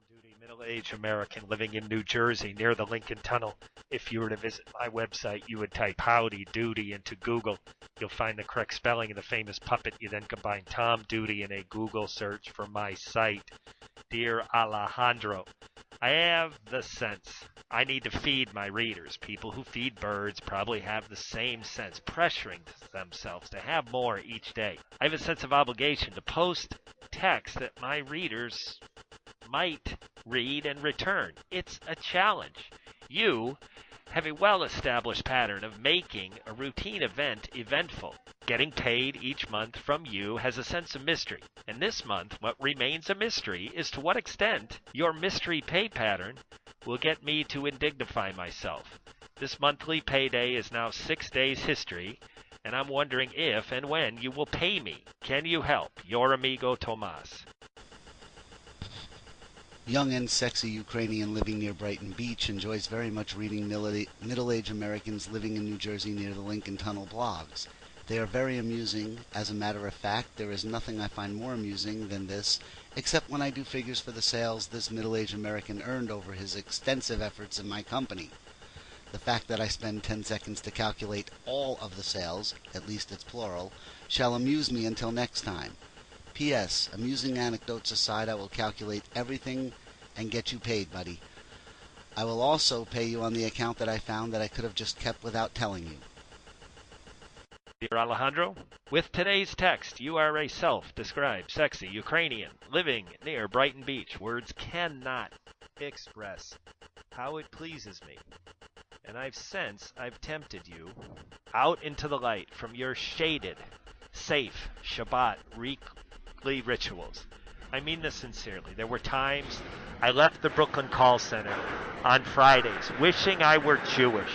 Doody, middle-aged American living in New Jersey near the Lincoln Tunnel. If you were to visit my website, you would type Howdy Doody into Google. You'll find the correct spelling of the famous puppet. You then combine Tom Doody in a Google search for my site. Dear Alejandro, I have the sense I need to feed my readers. People who feed birds probably have the same sense, pressuring themselves to have more each day. I have a sense of obligation to post text that my readers might read and return. It's a challenge. You have a well-established pattern of making a routine event eventful. Getting paid each month from you has a sense of mystery. And this month, what remains a mystery is to what extent your mystery pay pattern will get me to indignify myself. This monthly payday is now 6 days history, and I'm wondering if and when you will pay me. Can you help? Your amigo Tomas. Young and sexy Ukrainian living near Brighton Beach enjoys very much reading middle-aged Americans living in New Jersey near the Lincoln Tunnel blogs. They are very amusing. As a matter of fact, there is nothing I find more amusing than this, except when I do figures for the sales this middle-aged American earned over his extensive efforts in my company. The fact that I spend 10 seconds to calculate all of the sales, at least it's plural, shall amuse me until next time. P.S. Amusing anecdotes aside, I will calculate everything and get you paid, buddy. I will also pay you on the account that I found that I could have just kept without telling you. Dear Alejandro, with today's text, you are a self-described sexy Ukrainian living near Brighton Beach. Words cannot express how it pleases me. And I've tempted you out into the light from your shaded, safe Shabbat weekly rituals. I mean this sincerely. There were times I left the Brooklyn call center on Fridays wishing I were Jewish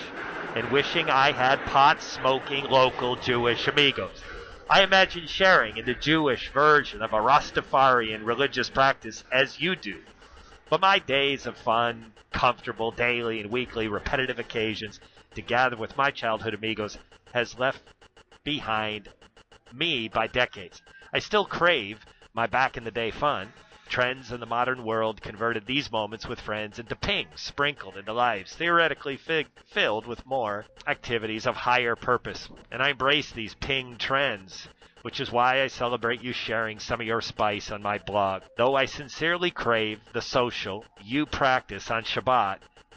and wishing I had pot-smoking local Jewish amigos. I imagine sharing in the Jewish version of a Rastafarian religious practice as you do. But my days of fun, comfortable, daily and weekly repetitive occasions to gather with my childhood amigos has left behind me by decades. I still crave my back-in-the-day fun. Trends in the modern world converted these moments with friends into pings sprinkled into lives theoretically filled with more activities of higher purpose. And I embrace these ping trends, which is why I celebrate you sharing some of your spice on my blog. Though I sincerely crave the social you practice on Shabbat,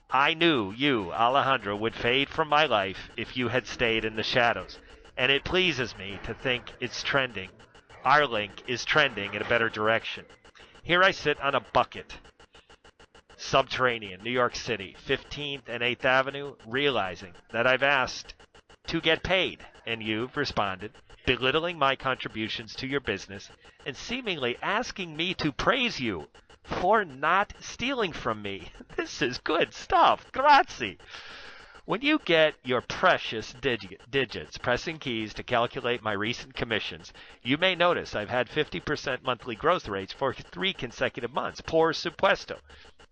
I knew you, Alejandro, would fade from my life if you had stayed in the shadows. And it pleases me to think it's trending. Our link is trending in a better direction. Here I sit on a bucket, subterranean, New York City, 15th and 8th Avenue, realizing that I've asked to get paid, and you've responded, belittling my contributions to your business and seemingly asking me to praise you for not stealing from me. This is good stuff. Grazie. When you get your precious digits pressing keys to calculate my recent commissions, you may notice I've had 50% monthly growth rates for 3 consecutive months. Por supuesto.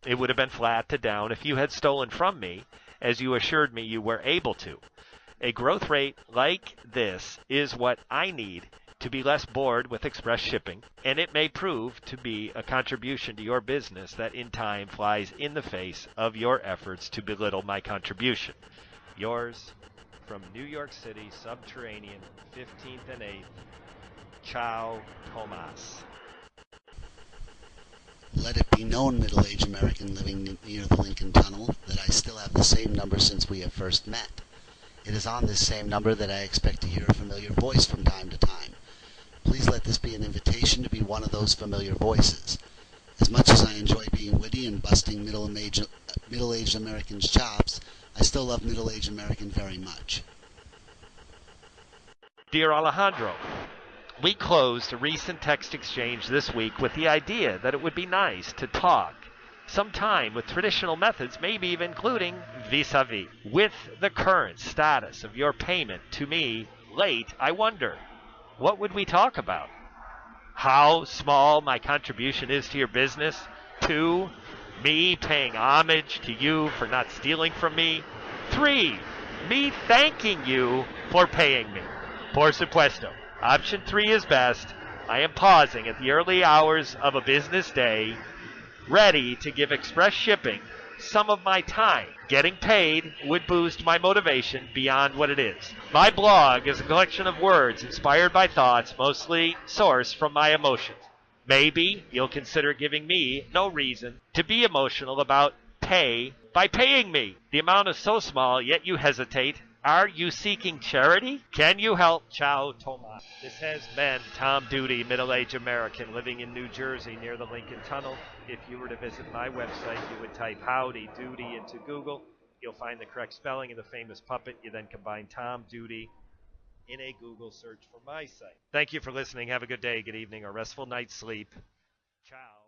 It would have been flat to down if you had stolen from me, as you assured me you were able to. A growth rate like this is what I need to be less bored with express shipping, and it may prove to be a contribution to your business that in time flies in the face of your efforts to belittle my contribution. Yours from New York City, subterranean, 15th and 8th. Ciao, Tomas. Let it be known, middle-aged American living near the Lincoln Tunnel, that I still have the same number since we have first met. It is on this same number that I expect to hear a familiar voice from time to time. Please let this be an invitation to be one of those familiar voices. As much as I enjoy being witty and busting middle-aged Americans' chops, I still love middle-aged American very much. Dear Alejandro, we closed a recent text exchange this week with the idea that it would be nice to talk sometime with traditional methods, maybe even including vis-a-vis. With the current status of your payment to me late, I wonder, what would we talk about? How small my contribution is to your business? 2, me paying homage to you for not stealing from me? 3, me thanking you for paying me. Por supuesto. Option 3 is best. I am pausing at the early hours of a business day ready to give express shipping some of my time. Getting paid would boost my motivation beyond what it is. My blog is a collection of words inspired by thoughts mostly sourced from my emotions. Maybe you'll consider giving me no reason to be emotional about pay by paying me. The amount is so small, yet you hesitate. Are you seeking charity? Can you help? Ciao, Tomas. This has been Tom Doody, middle-aged American living in New Jersey near the Lincoln Tunnel. If you were to visit my website, you would type Howdy Doody into Google. You'll find the correct spelling of the famous puppet. You then combine Tom Doody in a Google search for my site. Thank you for listening. Have a good day, good evening, or restful night's sleep. Ciao.